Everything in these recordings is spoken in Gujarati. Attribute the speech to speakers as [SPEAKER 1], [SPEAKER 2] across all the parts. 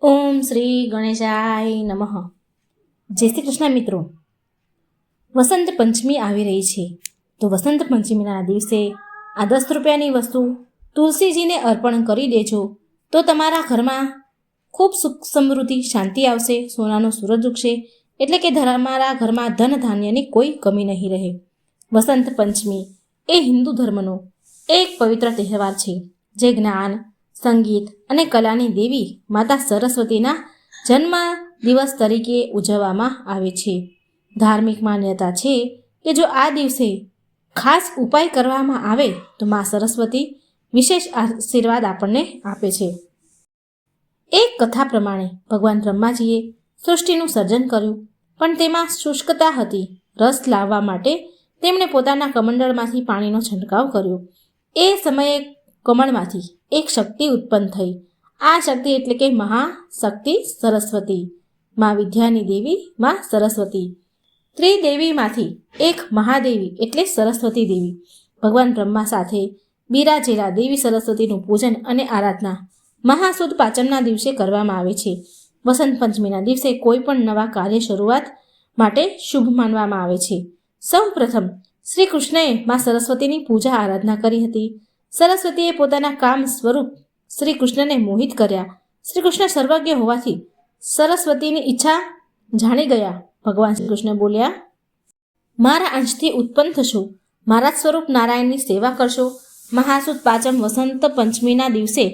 [SPEAKER 1] ઓમ શ્રી ગણેશાય નમઃ. જય શ્રી કૃષ્ણ મિત્રો. વસંત પંચમી આવી રહી છે, તો વસંત પંચમીના દિવસે આ 10 રૂપિયાની વસ્તુ તુલસીજીને અર્પણ કરી દેજો, તો તમારા ઘરમાં ખૂબ સુખ સમૃદ્ધિ શાંતિ આવશે, સોનાનો સૂરજ ઉગશે, એટલે કે તમારા ઘરમાં ધન ધાન્યની કોઈ કમી નહીં રહે. વસંત પંચમી એ હિન્દુ ધર્મનો એક પવિત્ર તહેવાર છે, જે જ્ઞાન, સંગીત અને કલાની દેવી માતા સરસ્વતીના જન્મ દિવસ તરીકે ઉજવવામાં આવે છે. ધાર્મિક માન્યતા છે કે જો આ દિવસે ખાસ ઉપાય કરવામાં આવે તો મા સરસ્વતી વિશેષ આશીર્વાદ આપણને આપે છે. એક કથા પ્રમાણે ભગવાન બ્રહ્માજીએ સૃષ્ટિનું સર્જન કર્યું, પણ તેમાં શુષ્કતા હતી. રસ લાવવા માટે તેમણે પોતાના કમંડળમાંથી પાણીનો છંટકાવ કર્યો. એ સમયે કમળમાંથી એક શક્તિ ઉત્પન્ન થઈ. આ શક્તિ એટલે કે મહાશક્તિ સરસ્વતી, મા વિદ્યાની દેવી મા સરસ્વતી. ત્રિદેવીમાંથી એક મહાદેવી એટલે સરસ્વતી દેવી ભગવાન બ્રહ્મા સાથે બિરાજેલા દેવી સરસ્વતીનું પૂજન અને આરાધના મહાસુદ પાંચમના દિવસે કરવામાં આવે છે. વસંત પંચમીના દિવસે કોઈ પણ નવા કાર્ય શરૂઆત માટે શુભ માનવામાં આવે છે. સૌ પ્રથમ શ્રી કૃષ્ણએ મા સરસ્વતીની પૂજા આરાધના કરી હતી. સરસ્વતીએ પોતાના કામ સ્વરૂપ શ્રી કૃષ્ણને મોહિત કર્યા. શ્રી કૃષ્ણ સર્વજ્ઞ હોવાથી સરસ્વતીની ઈચ્છા જાણી ગયા. ભગવાન શ્રી કૃષ્ણ બોલ્યા, મારા અંશથી ઉત્પન્ન થશો, મારા સ્વરૂપ નારાયણની સેવા કરશો. મહાસુદ પાંચમ વસંત પંચમીના દિવસે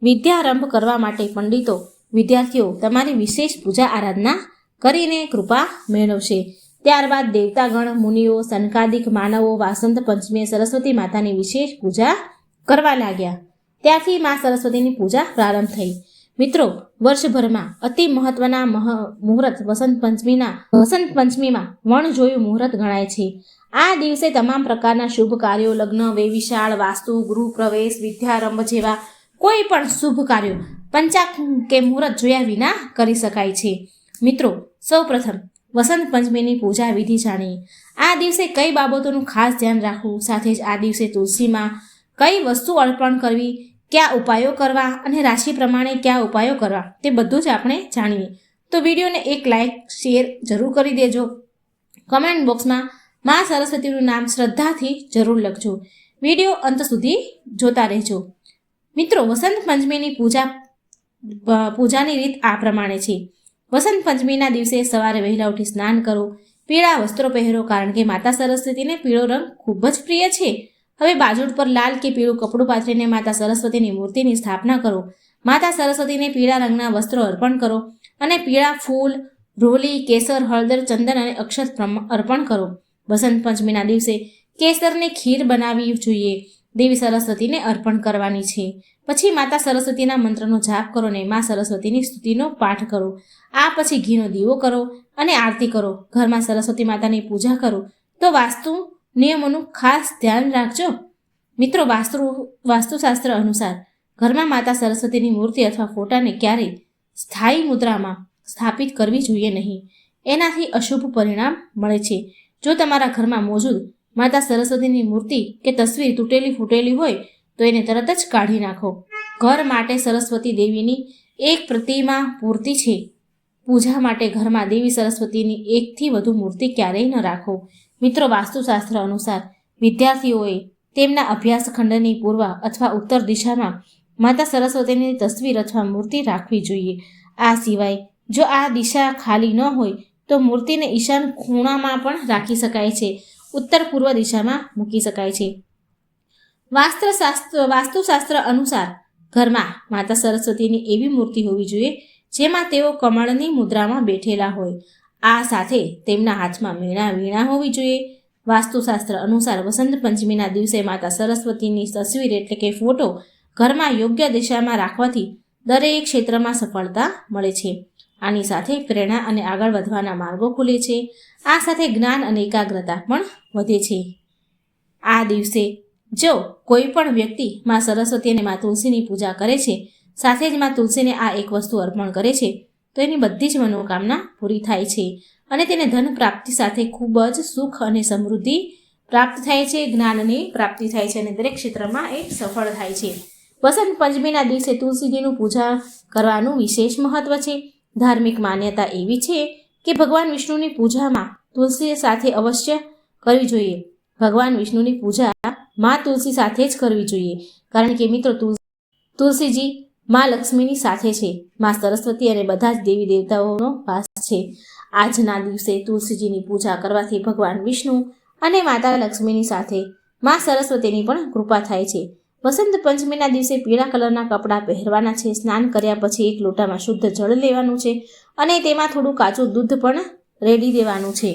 [SPEAKER 1] વિદ્યારંભ કરવા માટે પંડિતો, વિદ્યાર્થીઓ તમારી વિશેષ પૂજા આરાધના કરીને કૃપા મેળવશે. ત્યારબાદ દેવતાગણ, મુનિઓ, સનકાદિક માનવો વસંત પંચમીએ સરસ્વતી માતાની વિશેષ પૂજા કરવા લાગ્યા. ત્યાંથી મા સરસ્વતીની પૂજા પ્રારંભ થઈ. મિત્રો, વર્ષભરમાં અતિ મહત્વના મુહૂર્ત વસંત પંચમીમાં વણ જોયું મુહૂર્ત ગણાય છે. આ દિવસે તમામ પ્રકારના શુભ કાર્યો, લગ્ન, વેવિશાળ, વાસ્તુ, ગૃહ પ્રવેશ, વિદ્યારંભ જેવા કોઈ પણ શુભ કાર્યો પંચાંગ કે મુહૂર્ત જોયા વિના કરી શકાય છે. મિત્રો, સૌપ્રથમ વસંત પંચમીની પૂજા વિધિ જાણીએ. આ દિવસે કઈ બાબતોનું ખાસ ધ્યાન રાખવું, સાથે જ આ દિવસે તુલસીમાં કઈ વસ્તુ અર્પણ કરવી, કયા ઉપાયો કરવા અને રાશિ પ્રમાણે કયા ઉપાયો કરવા, તે બધું જ આપણે જાણીએ. તો વિડીયોને એક લાઇક, શેર જરૂર કરી દેજો. કમેન્ટ બોક્સમાં મા સરસ્વતીનું નામ શ્રદ્ધાથી જરૂર લખજો. વિડીયો અંત સુધી જોતા રહેજો. મિત્રો, વસંત પંચમીની પૂજાની રીત આ પ્રમાણે છે. વસંત પંચમીના દિવસે સવારે વહેલા ઉઠી સ્નાન કરો, પીળા વસ્ત્રો પહેરો, કારણ કે માતા સરસ્વતીને પીળો રંગ ખૂબ જ પ્રિય છે. હવે બાજુ પર લાલ કે પીળું કપડું પાથરીને માતા સરસ્વતીની મૂર્તિની સ્થાપના કરો. માતા સરસ્વતીને પીળા રંગના વસ્ત્રો અર્પણ કરો અને પીળા ફૂલ, રોલી, કેસર, હળદર, ચંદન અને અક્ષત અર્પણ કરો. વસંત પંચમીના દિવસે કેસરની ખીર બનાવવી જોઈએ. દેવી સરસ્વતીને અર્પણ કરવાની છે. પછી માતા સરસ્વતીના મંત્રનો જાપ કરો અને મા સરસ્વતીની સ્તુતિનો પાઠ કરો. આ પછી ઘીનો દીવો કરો અને આરતી કરો. ઘરમાં સરસ્વતી માતાની પૂજા કરો તો વાસ્તુ નિયમોનું ખાસ ધ્યાન રાખજો. મિત્રો, વાસ્તુશાસ્ત્ર અનુસાર ઘરમાં માતા સરસ્વતીની મૂર્તિ અથવા ફોટાને ક્યારેય સ્થાયી મુદ્રામાં સ્થાપિત કરવી જોઈએ નહીં. એનાથી અશુભ પરિણામ મળે છે. જો તમારા ઘરમાં મોજૂદ માતા સરસ્વતીની મૂર્તિ કે તસવીર તૂટેલી ફૂટેલી હોય તો એને તરત જ કાઢી નાખો. ઘર માટે સરસ્વતી દેવીની એક પ્રતિમા પૂરતી છે. પૂજા માટે ઘરમાં દેવી સરસ્વતીની એકથી વધુ મૂર્તિ ક્યારેય ન રાખો. મિત્રો, વાસ્તુશાસ્ત્ર અનુસાર વિદ્યાર્થીઓએ તેમના અભ્યાસ ખંડની પૂર્વ અથવા ઉત્તર દિશામાં માતા સરસ્વતીની તસવીર અથવા મૂર્તિ રાખવી જોઈએ. આ સિવાય જો આ દિશા ખાલી ન હોય તો મૂર્તિને ઈશાન ખૂણામાં પણ રાખી શકાય છે. ઉત્તર પૂર્વ દિશામાં મૂકી શકાય છે. વાસ્તુશાસ્ત્ર અનુસાર ઘરમાં માતા સરસ્વતીની એવી મૂર્તિ હોવી જોઈએ જેમાં તેઓ કમળની મુદ્રામાં બેઠેલા હોય. આ સાથે તેમના હાથમાં વીણા હોવી જોઈએ. વાસ્તુશાસ્ત્ર અનુસાર વસંત પંચમીના દિવસે માતા સરસ્વતીની તસવીર એટલે કે ફોટો ઘરમાં યોગ્ય દિશામાં રાખવાથી દરેક ક્ષેત્રમાં સફળતા મળે છે. આની સાથે પ્રેરણા અને આગળ વધવાના માર્ગો ખુલે છે. આ સાથે જ્ઞાન અને એકાગ્રતા પણ વધે છે. આ દિવસે જો કોઈ પણ વ્યક્તિ મા સરસ્વતી અને મા તુલસીની પૂજા કરે છે, સાથે જ મા તુલસીને આ એક વસ્તુ અર્પણ કરે છે, તો એની બધી જ મનોકામના પૂરી થાય છે અને તેને ધન પ્રાપ્તિ સાથે ખૂબ જ સુખ અને સમૃદ્ધિ પ્રાપ્ત થાય છે, જ્ઞાનની પ્રાપ્તિ થાય છે અને દરેક ક્ષેત્રમાં એ સફળ થાય છે. વસંત પંચમીના દિવસે તુલસીજીનું પૂજા કરવાનું વિશેષ મહત્વ છે. ધાર્મિક માન્યતા એવી છે કે ભગવાન વિષ્ણુની પૂજામાં તુલસી સાથે અવશ્ય કરવી જોઈએ. ભગવાન વિષ્ણુની પૂજા માં તુલસી સાથે જ કરવી જોઈએ, કારણ કે મિત્રો તુલસીજી માં લક્ષ્મીની સાથે છે. માં સરસ્વતી અને બધા જ દેવી દેવતાઓનો વાસ છે. આજના દિવસે તુલસીજીની પૂજા કરવાથી ભગવાન વિષ્ણુ અને માતા લક્ષ્મીની સાથે માં સરસ્વતીની પણ કૃપા થાય છે. વસંત પંચમીના દિવસે પીળા કલરના કપડાં પહેરવાના છે. સ્નાન કર્યા પછી એક લોટામાં શુદ્ધ જળ લેવાનું છે અને તેમાં થોડું કાચું દૂધ પણ રેડી દેવાનું છે.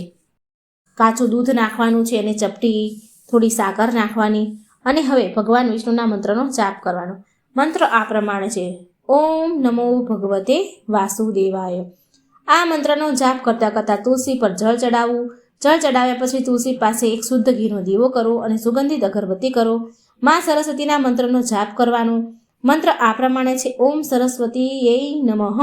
[SPEAKER 1] કાચું દૂધ નાખવાનું છે અને ચપટી થોડી સાકર નાખવાની અને હવે ભગવાન વિષ્ણુના મંત્રનો જાપ કરવાનો. મંત્ર આ પ્રમાણે છે: ઓમ નમો ભગવતે વાસુદેવાય. આ મંત્રનો જાપ કરતાં કરતાં તુલસી પર જળ ચડાવવું. જળ ચડાવ્યા પછી તુલસી પાસે એક શુદ્ધ ઘીનો દીવો કરો અને સુગંધિત અગરબત્તી કરો. માં સરસ્વતીના મંત્રનો જાપ કરવાનો. મંત્ર આ પ્રમાણે છે: ઓમ સરસ્વતીયે નમઃ.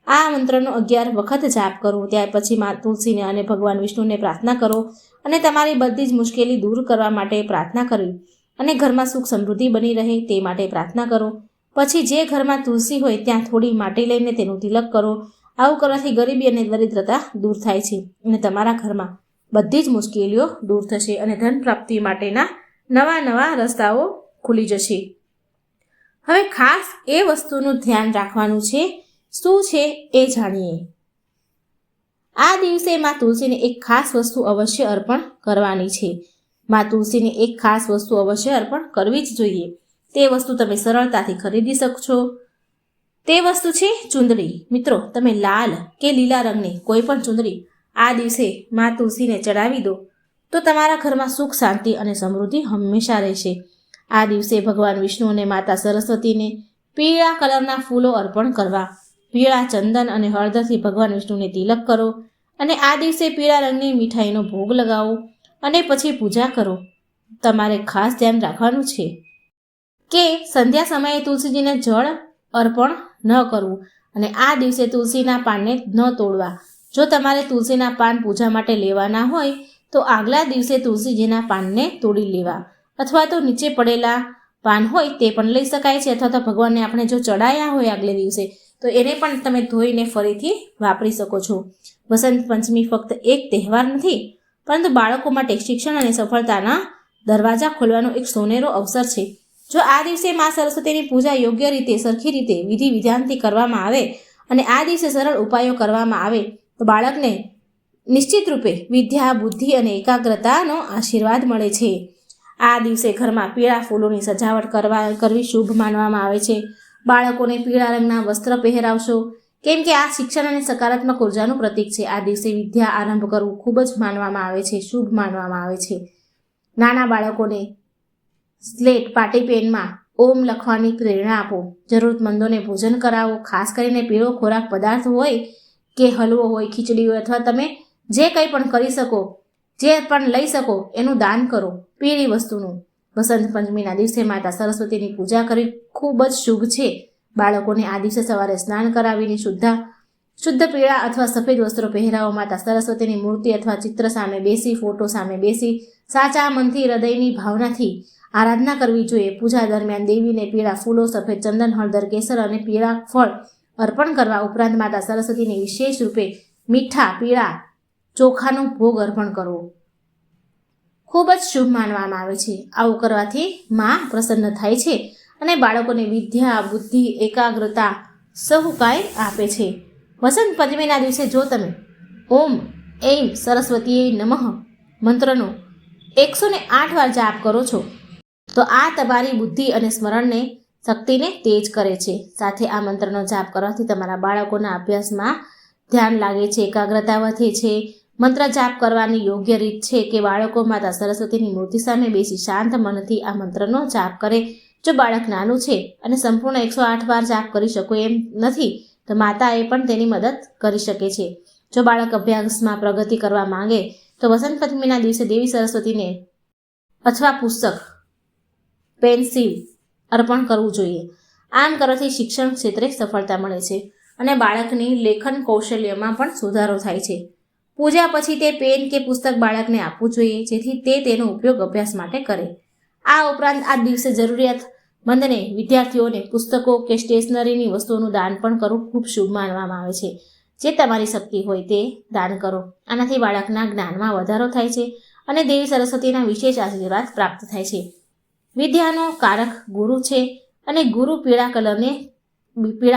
[SPEAKER 1] આ મંત્રનો 11 વખત જાપ કરો. ત્યાર પછી માં તુલસીને અને ભગવાન વિષ્ણુને પ્રાર્થના કરો અને તમારી બધી જ મુશ્કેલી દૂર કરવા માટે પ્રાર્થના કરવી અને ઘરમાં સુખ સમૃદ્ધિ બની રહે તે માટે પ્રાર્થના કરો. પછી જે ઘરમાં તુલસી હોય ત્યાં થોડી માટી લઈને તેનું તિલક કરો. આવું કરવાથી ગરીબી અને દરિદ્રતા દૂર થાય છે અને તમારા ઘરમાં બધી જ મુશ્કેલીઓ દૂર થશે અને ધન પ્રાપ્તિ માટેના નવા રસ્તાઓ ખુલી જશે. હવે ખાસ એ વસ્તુનું ધ્યાન રાખવાનું છે. શું છે એ જાણીએ. આ દિવસે માં તુલસીને એક ખાસ વસ્તુ અવશ્ય અર્પણ કરવાની છે. માં તુલસીને એક ખાસ વસ્તુ અવશ્ય અર્પણ કરવી જ જોઈએ. તે વસ્તુ તમે સરળતાથી ખરીદી શકશો. તે વસ્તુ છે ચૂંદડી. મિત્રો, તમે લાલ કે લીલા રંગની કોઈ પણ ચૂંદડી આ દિવસે માં તુલસીને ચડાવી દો તો તમારા ઘરમાં સુખ, શાંતિ અને સમૃદ્ધિ હંમેશા રહેશે. આ દિવસે ભગવાન વિષ્ણુ અને માતા સરસ્વતીને પીળા કલરના ફૂલો અર્પણ કરવા. પીળા ચંદન અને હળદરથી ભગવાન વિષ્ણુને તિલક કરો અને આ દિવસે પીળા રંગની મીઠાઈનો ભોગ લગાવો અને પછી પૂજા કરો. તમારે ખાસ ધ્યાન રાખવાનું છે કે સંધ્યા સમયે તુલસીજીને જળ અર્પણ ન કરવું અને આ દિવસે તુલસીના પાનને ન તોડવા. જો તમારે તુલસીના પાન પૂજા માટે લેવાના હોય તો આગલા દિવસે તુલસીજીના પાનને તોડી લેવા, અથવા તો નીચે પડેલા પાન હોય તે પણ લઈ શકાય છે, અથવા તો ભગવાનને આપણે જો ચડાયા હોય આગલે દિવસે તો એને પણ તમે ધોઈને ફરીથી વાપરી શકો છો. વસંત પંચમી ફક્ત એક તહેવાર નથી, પરંતુ બાળકો માટે શિક્ષણ અને સફળતાના દરવાજા ખોલવાનો એક સોનેરો અવસર છે. જો આ દિવસે માં સરસ્વતીની પૂજા યોગ્ય રીતે, સરખી રીતે, વિધિ વિધાનથી કરવામાં આવે અને આ દિવસે સરળ ઉપાયો કરવામાં આવે તો બાળકને નિશ્ચિત રૂપે વિદ્યા, બુદ્ધિ અને એકાગ્રતાનો આશીર્વાદ મળે છે. આ દિવસે ઘરમાં પીળા ફૂલોની સજાવટ કરવી શુભ માનવામાં આવે છે. બાળકોને પીળા રંગના વસ્ત્ર પહેરાવશો, કેમ કે આ શિક્ષણ અને સકારાત્મક ઉર્જાનું પ્રતીક છે. આ દિવસે વિદ્યા આરંભ કરવું ખૂબ જ માનવામાં આવે છે, શુભ માનવામાં આવે છે. નાના બાળકોને સ્લેટ, પાટી પેનમાં ઓમ લખવાની પ્રેરણા આપો. જરૂરતમંદોને ભોજન કરાવો. ખાસ કરીને પીળો ખોરાક પદાર્થ હોય કે હલવો હોય, ખીચડી હોય, અથવા તમે જે કંઈ પણ કરી શકો, જે પણ લઈ શકો એનું દાન કરો, પીળી વસ્તુનું. વસંત પંચમીના દિવસે માતા સરસ્વતીની પૂજા કરવી ખૂબ જ શુભ છે. બાળકોને આ દિવસે સવારે સ્નાન કરાવીને શુદ્ધ પીળા અથવા સફેદ વસ્ત્રો પહેરાવો. માતા સરસ્વતીની મૂર્તિ અથવા ચિત્ર સામે બેસી, ફોટો સામે બેસી સાચા મનથી, હૃદયની ભાવનાથી આરાધના કરવી જોઈએ. પૂજા દરમિયાન દેવીને પીળા ફૂલો, સફેદ ચંદન, હળદર, કેસર અને પીળા ફળ અર્પણ કરવા ઉપરાંત માતા સરસ્વતીને વિશેષ રૂપે મીઠા પીળા ચોખાનો ભોગ અર્પણ કરવો ખૂબ જ શુભ માનવામાં આવે છે. આવું કરવાથી માં પ્રસન્ન થાય છે અને બાળકોને વિદ્યા, બુદ્ધિ, એકાગ્રતા સહુ કાંઈ આપે છે. વસંત પંચમીના દિવસે જો તમે ઓમ એમ સરસ્વતીએ નમઃ મંત્રનો 108 વાર જાપ કરો છો તો આ તમારી બુદ્ધિ અને સ્મરણને શક્તિને તેજ કરે છે. સાથે આ મંત્રનો જાપ કરવાથી તમારા બાળકોના અભ્યાસમાં ધ્યાન લાગે છે, એકાગ્રતા વધે છે. મંત્ર જાપ કરવાની યોગ્ય રીત છે કે બાળકો માતા સરસ્વતીની મૂર્તિ સામે બેસી શાંત મનથી આ મંત્રનો જાપ કરે. જો બાળક નાનું છે અને સંપૂર્ણ 108 વાર જાપ કરી શકો એમ નથી તો માતાએ પણ તેની મદદ કરી શકે છે. જો બાળક અભ્યાસમાં પ્રગતિ કરવા માંગે તો વસંત પંચમીના દિવસે દેવી સરસ્વતીને અથવા પુસ્તક, પેન્સિલ અર્પણ કરવું જોઈએ. આમ કરવાથી શિક્ષણ ક્ષેત્રે સફળતા મળે છે અને બાળકની લેખન કૌશલ્યમાં પણ સુધારો થાય છે. પૂજા પછી તે પેન કે પુસ્તક બાળકને આપવું જોઈએ જેથી તે તેનો ઉપયોગ અભ્યાસ માટે કરે. આ ઉપરાંત આ દિવસે જરૂરિયાત બંધને વિદ્યાર્થીઓને પુસ્તકો કે સ્ટેશનરીની વસ્તુઓનું દાન પણ કરવું ખૂબ શુભ માનવામાં આવે છે. જે તમારી શક્તિ હોય તે દાન કરો. આનાથી બાળકના જ્ઞાનમાં વધારો થાય છે અને દેવી સરસ્વતીના વિશેષ આશીર્વાદ પ્રાપ્ત થાય છે. વિદ્યાનો કારક ગુરુ છે અને ગુરુ પીળા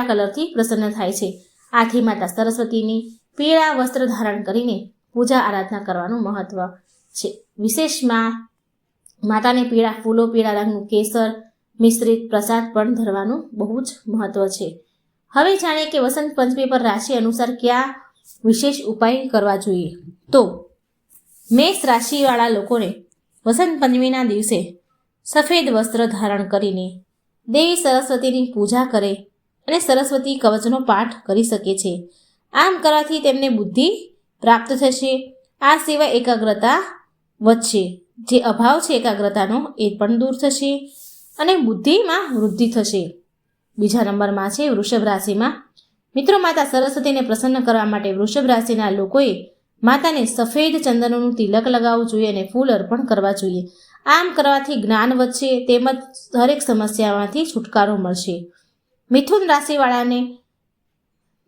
[SPEAKER 1] કલરથી પ્રસન્ન થાય છે. આથી માતા સરસ્વતીની પીળા વસ્ત્ર ધારણ કરીને પૂજા આરાધના કરવાનું મહત્વ છે. વિશેષમાં માતાને પીળા ફૂલો, પીળા રંગનું કેસર મિશ્રિત પ્રસાદ પણ ધરવાનું બહુ જ મહત્વ છે. હવે જાણીએ કે વસંત પંચમી પર રાશિ અનુસાર કયા વિશેષ ઉપાય કરવા જોઈએ. તો મેષ રાશિવાળા લોકોને વસંત પંચમીના દિવસે સફેદ વસ્ત્ર ધારણ કરીને દેવી સરસ્વતીની પૂજા કરે અને સરસ્વતી કવચનો પાઠ કરી શકે છે. આમ કરવાથી તેમને બુદ્ધિ પ્રાપ્ત થશે. આ સિવાય એકાગ્રતા વધશે. જે અભાવ છે એકાગ્રતાનો એ પણ દૂર થશે અને બુદ્ધિમાં વૃદ્ધિ થશે. બીજા નંબરમાં છે વૃષભ રાશિમાં. મિત્રો, માતા સરસ્વતીને પ્રસન્ન કરવા માટે વૃષભ રાશિના લોકોએ માતાને સફેદ ચંદનનું તિલક લગાવવું જોઈએ અને ફૂલ અર્પણ કરવા જોઈએ. આમ કરવાથી જ્ઞાન વધશે તેમજ દરેક સમસ્યામાંથી છુટકારો મળશે. મિથુન રાશિવાળાને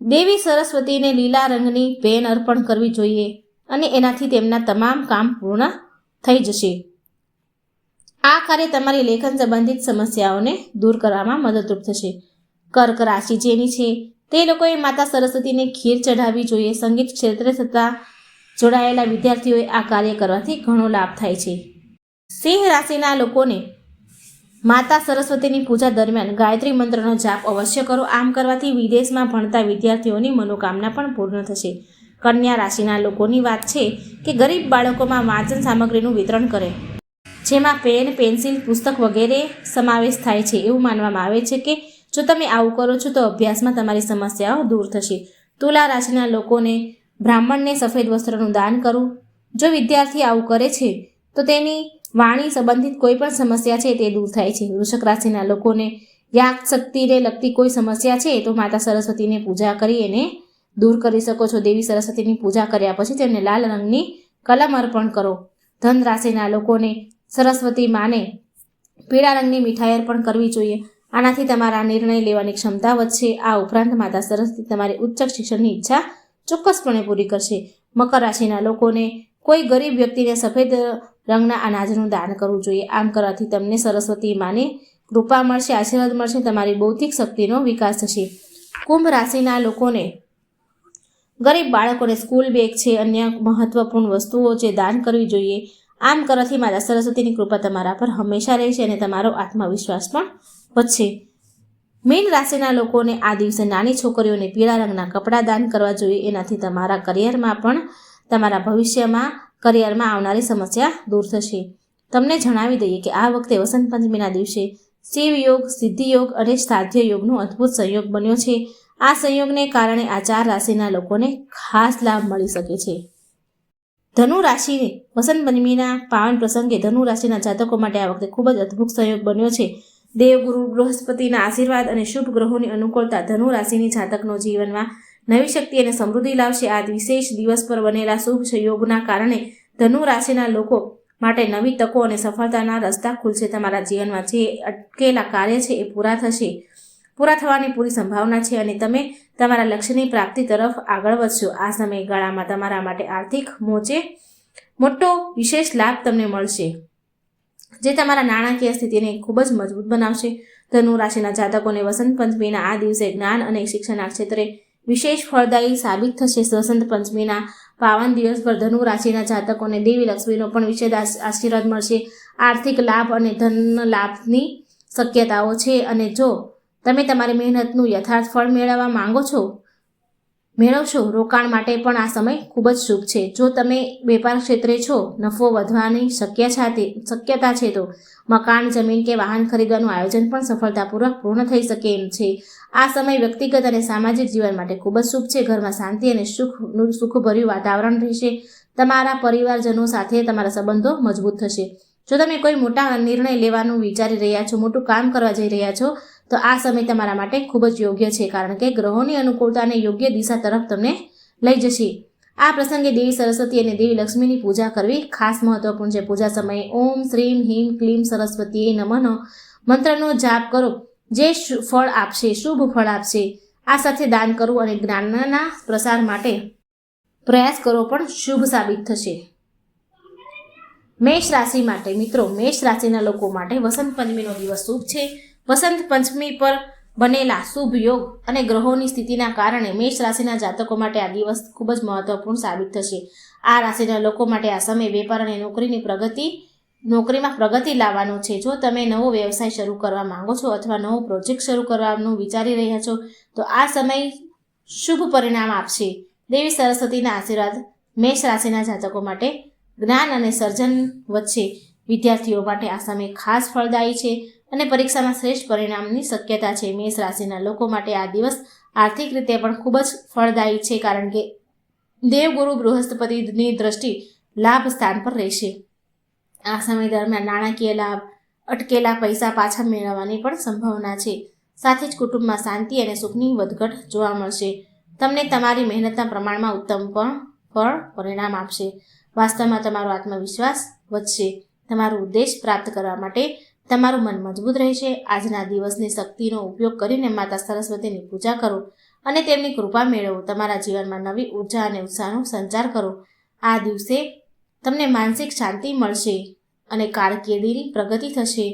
[SPEAKER 1] દેવી સરસ્વતીને લીલા રંગની પેન અર્પણ કરવી જોઈએ અને એનાથી તેમના તમામ કામ પૂર્ણ થઈ જશે. આ કાર્ય તમારી લેખન સંબંધિત સમસ્યાઓને દૂર કરવામાં મદદરૂપ થશે. કર્ક રાશિ જેની છે તે લોકોએ માતા સરસ્વતીને ખીર ચઢાવવી જોઈએ. સંગીત ક્ષેત્રે થતા જોડાયેલા વિદ્યાર્થીઓએ આ કાર્ય કરવાથી ઘણો લાભ થાય છે. સિંહ રાશિના લોકોને માતા સરસ્વતીની પૂજા દરમિયાન ગાયત્રી મંત્રનો જાપ અવશ્ય કરો. આમ કરવાથી વિદેશમાં ભણતા વિદ્યાર્થીઓની મનોકામના પણ પૂર્ણ થશે. કન્યા રાશિના લોકોની વાત છે કે ગરીબ બાળકોમાં વાંચન સામગ્રીનું વિતરણ કરે, જેમાં પેન, પેન્સિલ, પુસ્તક વગેરે સમાવેશ થાય છે. એવું માનવામાં આવે છે કે જો તમે આવું કરો છો તો અભ્યાસમાં તમારી સમસ્યાઓ દૂર થશે. તુલા રાશિના લોકોને બ્રાહ્મણને સફેદ વસ્ત્રનું દાન કરવું. જો વિદ્યાર્થી આવું કરે છે તો તેની વાણી સંબંધિત કોઈ પણ સમસ્યા છે તે દૂર થાય છે. વૃષભ રાશિના લોકોને યાગ શક્તિને લગતી કોઈ સમસ્યા છે તો માતા સરસ્વતીને પૂજા કરી એને દૂર કરી શકો છો. દેવી સરસ્વતીની પૂજા કર્યા પછી તેમને લાલ રંગની કલમ અર્પણ કરો. ધન રાશિના લોકોને સરસ્વતી માને પીળા રંગની મીઠાઈ અર્પણ કરવી જોઈએ. આનાથી તમારા નિર્ણય લેવાની ક્ષમતા વધશે. આ ઉપરાંત માતા સરસ્વતી તમારી ઉચ્ચ શિક્ષણની ઈચ્છા ચોક્કસપણે પૂરી કરશે. મકર રાશિના લોકોને કોઈ ગરીબ વ્યક્તિને સફેદ રંગના અનાજનું દાન કરવું જોઈએ. આમ કરવાથી તમને સરસ્વતી માની કૃપા મળશે, આશીર્વાદ મળશે, તમારી બૌદ્ધિક શક્તિનો વિકાસ થશે. કુંભ રાશિના લોકોને ગરીબ બાળકોને સ્કૂલ બેગ છે, અન્ય મહત્વપૂર્ણ વસ્તુઓ જે દાન કરવી જોઈએ. આમ કરવાથી માતા સરસ્વતીની કૃપા તમારા પર હંમેશા રહેશે અને તમારો આત્મવિશ્વાસ પણ વધશે. મીન રાશિના લોકોને આ દિવસે નાની છોકરીઓને પીળા રંગના કપડાં દાન કરવા જોઈએ. એનાથી તમારા કરિયરમાં પણ તમારા ભવિષ્યમાં કરિયરમાં આવનારી સમસ્યા દૂર થશે. તમને જણાવી દઈએ કે આ વખતે વસંત પંચમીના દિવસે શિવ યોગ, સિદ્ધિ યોગ અને સાધ્ય યોગનો અદ્ભુત સંયોગ બન્યો છે. આ સંયોગને કારણે આ 4 રાશિના લોકોને ખાસ લાભ મળી શકે છે. ધનુ રાશિ વસંત પંચમીના પાવન પ્રસંગે ધનુ રાશિના જાતકો માટે આ વખતે ખૂબ જ અદ્ભુત સંયોગ બન્યો છે. દેવગુરુ બૃહસ્પતિના આશીર્વાદ અને શુભ ગ્રહોની અનુકૂળતા ધનુ રાશિની જાતકનો જીવનમાં નવી શક્તિ અને સમૃદ્ધિ લાવશે. આ વિશેષ દિવસ પર બનેલા શુભ સંયોગના કારણે ધનુ રાશિના લોકો માટે નવી તકો અને સફળતાના રસ્તા ખુલશે. તમારા જીવનમાં જે અટકેલા કાર્ય છે એ પૂરા થવાની પૂરી સંભાવના છે અને તમે તમારા લક્ષ્યની પ્રાપ્તિ તરફ આગળ વધશો. આ સમયગાળામાં તમારા માટે આર્થિક મોટો વિશેષ લાભ તમને મળશે, જે તમારા નાણાકીય સ્થિતિને ખૂબ જ મજબૂત બનાવશે. ધનુ રાશિના જાતકોને વસંત પંચમીના આ દિવસે જ્ઞાન અને શિક્ષણના ક્ષેત્રે વિશેષ ફળદાયી સાબિત થશે. વસંત પંચમીના પાવન દિવસ પર ધનુ રાશિના જાતકોને દેવી લક્ષ્મીનો પણ વિશેષ આશીર્વાદ મળશે. આર્થિક લાભ અને ધન લાભની શક્યતાઓ છે અને જો તમે તમારી મહેનતનું યથાર્થ ફળ મેળવશો. રોકાણ માટે પણ આ સમય ખૂબ જ શુભ છે. જો તમે વેપાર ક્ષેત્રે છો, નફો વધવાની શક્યતા છે તો મકાન, જમીન કે વાહન ખરીદવાનું આયોજન પણ સફળતાપૂર્વક પૂર્ણ થઈ શકે એમ છે. આ સમય વ્યક્તિગત અને સામાજિક જીવન માટે ખૂબ જ શુભ છે. ઘરમાં શાંતિ અને સુખભર્યું વાતાવરણ રહેશે. તમારા પરિવારજનો સાથે તમારા સંબંધો મજબૂત થશે. જો તમે કોઈ મોટા નિર્ણય લેવાનું વિચારી રહ્યા છો, મોટું કામ કરવા જઈ રહ્યા છો, તો આ સમય તમારા માટે ખૂબ જ યોગ્ય છે, કારણ કે ગ્રહોની અનુકૂળતા અને યોગ્ય દિશા તરફ તમને લઈ જશે. આ પ્રસંગે દેવી સરસ્વતી અને દેવી લક્ષ્મીની પૂજા કરવી ખાસ મહત્વપૂર્ણ છે. પૂજા સમયે ઓમ શ્રીમ હીમ ક્લીમ સરસ્વતીએ નમઃનો મંત્રનો જાપ કરો જે ફળ આપશે, શુભ ફળ આપશે. આ સાથે દાન કરવું અને જ્ઞાનના પ્રસાર માટે પ્રયાસ કરવો પણ શુભ સાબિત થશે. મેષ રાશિ માટે મિત્રો, મેષ રાશિના લોકો માટે વસંત પંચમીનો દિવસ શુભ છે. વસંત પંચમી પર બનેલા શુભ યોગ અને ગ્રહોની સ્થિતિના કારણે મેષ રાશિના જાતકો માટે આ દિવસ ખૂબ જ મહત્વપૂર્ણ સાબિત થશે. આ રાશિના લોકો માટે આ સમય વેપાર અને નોકરીમાં પ્રગતિ લાવવાનો છે. જો તમે નવો વ્યવસાય શરૂ કરવા માંગો છો અથવા નવો પ્રોજેક્ટ શરૂ કરવાનું વિચારી રહ્યા છો તો આ સમય શુભ પરિણામ આપશે. દેવી સરસ્વતીના આશીર્વાદ મેષ રાશિના જાતકો માટે જ્ઞાન અને સર્જન વચ્ચે વિદ્યાર્થીઓ માટે આ સમય ખાસ ફળદાયી છે અને પરીક્ષામાં શ્રેષ્ઠ પરિણામની શક્યતા છે. મેષ રાશિના લોકો માટે આ દિવસ આર્થિક રીતે પણ ખૂબ જ ફળદાયી છે, કારણ કે દેવગુરુ બૃહસ્પતિની દ્રષ્ટિ લાભ સ્થાન પર રહેશે. આ સમય દરમિયાન નાણાકીય લાભ, અટકેલા પૈસા પાછા મેળવવાની પણ સંભાવના છે. સાથે જ કુટુંબમાં શાંતિ અને સુખની વધઘટ જોવા મળશે. તમને તમારી મહેનતના પ્રમાણમાં ઉત્તમ પરિણામ આપશે. વાસ્તવમાં તમારો આત્મવિશ્વાસ વધશે. તમારો ઉદ્દેશ પ્રાપ્ત કરવા માટે તમારું મન મજબૂત રહેશે. આજના દિવસની શક્તિનો ઉપયોગ કરીને માતા સરસ્વતીની પૂજા કરો અને તેમની કૃપા મેળવો. તમારા જીવનમાં નવી ઉર્જા અને ઉત્સાહનો સંચાર કરો. આ દિવસે તમને માનસિક શાંતિ મળશે અને કારકિર્દીની પ્રગતિ થશે.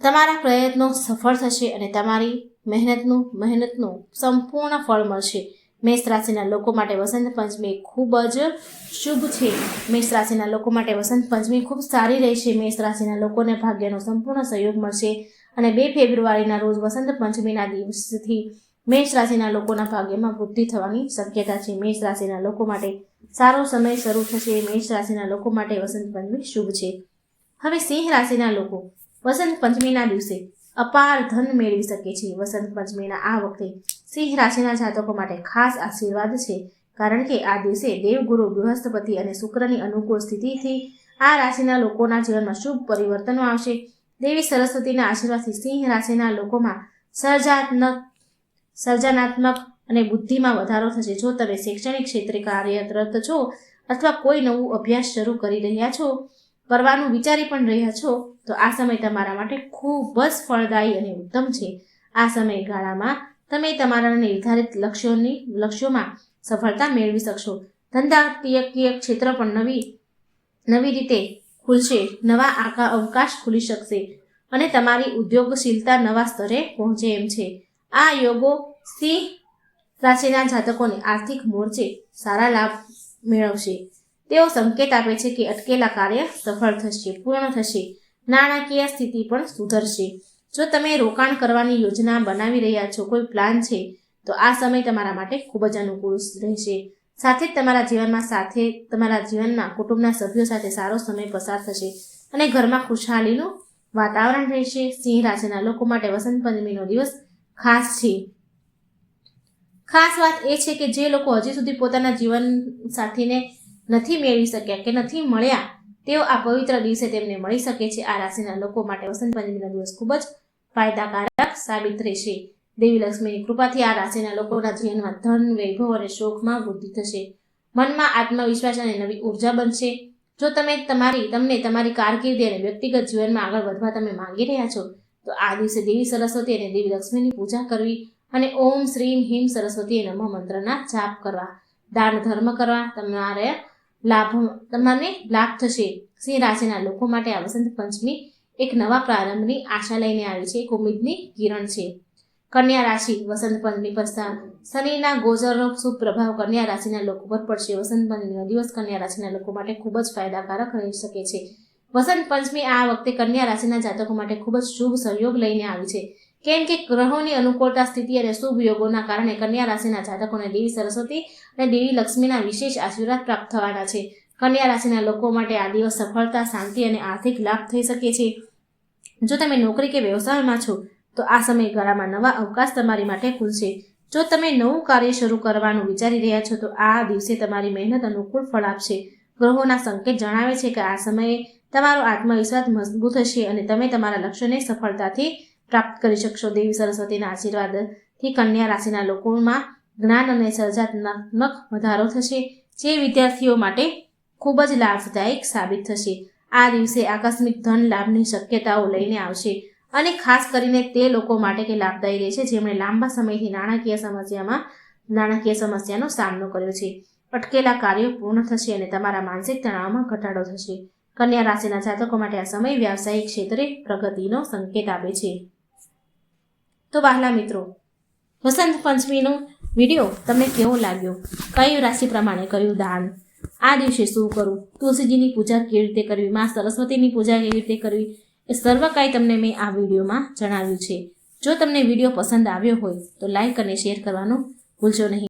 [SPEAKER 1] તમારા પ્રયત્નો સફળ થશે અને તમારી મહેનતનું સંપૂર્ણ ફળ મળશે. મેષ રાશિના લોકો માટે વસંત પંચમી ખૂબ જ શુભ છે. મેષ રાશિના લોકો માટે વસંત પંચમી ખૂબ સારી રહેશે. મેષ રાશિના લોકોને ભાગ્યનો સંપૂર્ણ સહયોગ મળશે અને 2 ફેબ્રુઆરીના રોજ વસંત પંચમીના દિવસથી મેષ રાશિના લોકોના ભાગ્યમાં વૃદ્ધિ થવાની શક્યતા છે. મેષ રાશિના લોકો માટે સારો સમય શરૂ થશે. મેષ રાશિના લોકો માટે વસંત પંચમી શુભ છે. હવે સિંહ રાશિના લોકો વસંત પંચમીના દિવસે અપાર ધન મેળવી શકે છે. વસંત પંચમીના આ વખતે સિંહ રાશિના જાતકો માટે ખાસ આશીર્વાદ છે, કારણ કે આ દિવસે દેવગુરુ બૃહસ્પતિ અને શુક્રની અનુકૂળ સ્થિતિથી આ રાશિના લોકોના જીવનમાં શુભ પરિવર્તનો આવશે. દેવી સરસ્વતીના આશીર્વાદથી સિંહ રાશિના લોકોમાં સર્જનાત્મક અને બુદ્ધિમાં વધારો થશે. જો તમે શૈક્ષણિક ક્ષેત્રે કાર્યરત છો અથવા કોઈ નવું અભ્યાસ શરૂ કરવાનું વિચારી પણ રહ્યા છો તો આ સમય તમારા માટે ખૂબ જ ફળદાયી અને ઉત્તમ છે. આ સમયગાળામાં તમે તમારા નિર્ધારિત લક્ષ્યોમાં સફળતા મેળવી શકશો. ધંધાકીય ક્ષેત્ર પણ નવી રીતે ખુલશે. નવા અવકાશ ખુલી શકશે અને તમારી ઉદ્યોગશીલતા નવા સ્તરે પહોંચે એમ છે. આ યોગો સિંહ રાશિના જાતકોને આર્થિક મોરચે સારા લાભ મેળવશે. તેઓ સંકેત આપે છે કે અટકેલા કાર્ય સફળ થશે, પૂર્ણ થશે. નાણાકીય સ્થિતિ પણ સુધરશે. જો તમે રોકાણ કરવાની યોજના બનાવી રહ્યા છો, કોઈ પ્લાન છે, તો આ સમય તમારા માટે ખૂબ જ અનુકૂળ રહેશે. સાથે જ તમારા જીવનમાં કુટુંબના સભ્યો સાથે સારો સમય પસાર થશે અને ઘરમાં ખુશહાલીનું વાતાવરણ રહેશે. સિંહ રાશિના લોકો માટે વસંત પંચમીનો દિવસ ખાસ છે. ખાસ વાત એ છે કે જે લોકો હજી સુધી પોતાના જીવન સાથીને નથી મેળવી શક્યા કે નથી મળ્યા, તેઓ આ પવિત્ર દિવસે તેમને મળી શકે છે. આ રાશિના લોકો માટે વસંત પંચમીનો દિવસ ખૂબ જ ફાયદાકારક સાબિત રહેશે. દેવી લક્ષ્મીની કૃપાથી આ રાશિના લોકોના જીવનમાં ધન, વૈભવ અને શોખમાં વૃદ્ધિ થશે. મનમાં આત્મવિશ્વાસ અને નવી ઉર્જા બનશે. જો તમને તમારી કારકિર્દી અને વ્યક્તિગત જીવનમાં આગળ વધવા તમે માંગી રહ્યા છો તો આ દિવસે દેવી સરસ્વતી અને દેવી લક્ષ્મીની પૂજા કરવી અને ઓમ શ્રીમ હિમ સરસ્વતી નમઃ મંત્રના જાપ કરવા, દાન ધર્મ કરવા તમને લાભ થશે. સિંહ રાશિના લોકો માટે આ વસંત પંચમી એક નવા પ્રારંભની આશા લઈને આવી છે, એક ઉમ્મીદની કિરણ છે. કન્યા રાશિ વસંત પંચમી પર શનિના ગોચરનો શુભ પ્રભાવ કન્યા રાશિના લોકો પર પડશે. વસંત પંચમીનો દિવસ કન્યા રાશિના લોકો માટે ખૂબ જ ફાયદાકારક રહી શકે છે. વસંત પંચમી આ વખતે કન્યા રાશિના જાતકો માટે ખૂબ જ શુભ સહયોગ લઈને આવી છે, કેમ કે ગ્રહોની અનુકૂળતા, સ્થિતિ અને શુભ યોગોના કારણે કન્યા રાશિના જાતકોને દેવી સરસ્વતી અને દેવી લક્ષ્મીના વિશેષ આશીર્વાદ પ્રાપ્ત થવાના છે. કન્યા રાશિના લોકો માટે આ દિવસ સફળતા, શાંતિ અને આર્થિક લાભ થઈ શકે છે. જો તમે નોકરી કે વ્યવસાયમાં છો તો આ સમયગાળામાં નવા અવકાશ તમારી માટે ખુલશે. જો તમે નવું કાર્ય શરૂ કરવાનું વિચારી રહ્યા છો તો આ દિવસે તમારી મહેનત અનુકૂળ ફળ આપશે. ગ્રહોના સંકેત જણાવે છે કે આ સમયે તમારો આત્મવિશ્વાસ મજબૂત હશે અને તમે તમારા લક્ષ્યને સફળતાથી પ્રાપ્ત કરી શકશો. દેવી સરસ્વતીના આશીર્વાદથી કન્યા રાશિના લોકોમાં જ્ઞાન અને સર્જનાત્મક વધારો થશે, જે વિદ્યાર્થીઓ માટે ખૂબ જ લાભદાયક સાબિત થશે. આ દિવસે આકસ્મિક ધન લાભની શક્યતાઓ લઈને આવશે. અને ખાસ કરીને તે લોકો માટે કે લાભદાયી રહેશે જેમણે લાંબા સમયથી નાણાકીય સમસ્યાનો સામનો કર્યો છે. અટકેલા કાર્યો પૂર્ણ થશે અને તમારા માનસિક તણાવમાં ઘટાડો થશે. કન્યા રાશિના જાતકો માટે આ સમય વ્યાવસાયિક ક્ષેત્રે પ્રગતિનો સંકેત આપે છે. તો વહાલા મિત્રો, વસંત પંચમીનો વિડીયો તમને કેવો લાગ્યો? કઈ રાશિ પ્રમાણે કયું દાન? આ દિવસે શું કરવું? તુલસીજીની પૂજા કેવી રીતે કરવી? માં સરસ્વતીની પૂજા કેવી રીતે કરવી? એ સર્વ કાંઈ તમને મેં આ વિડીયોમાં જણાવ્યું છે. જો તમને વિડીયો પસંદ આવ્યો હોય તો લાઈક અને શેર કરવાનું ભૂલશો નહીં.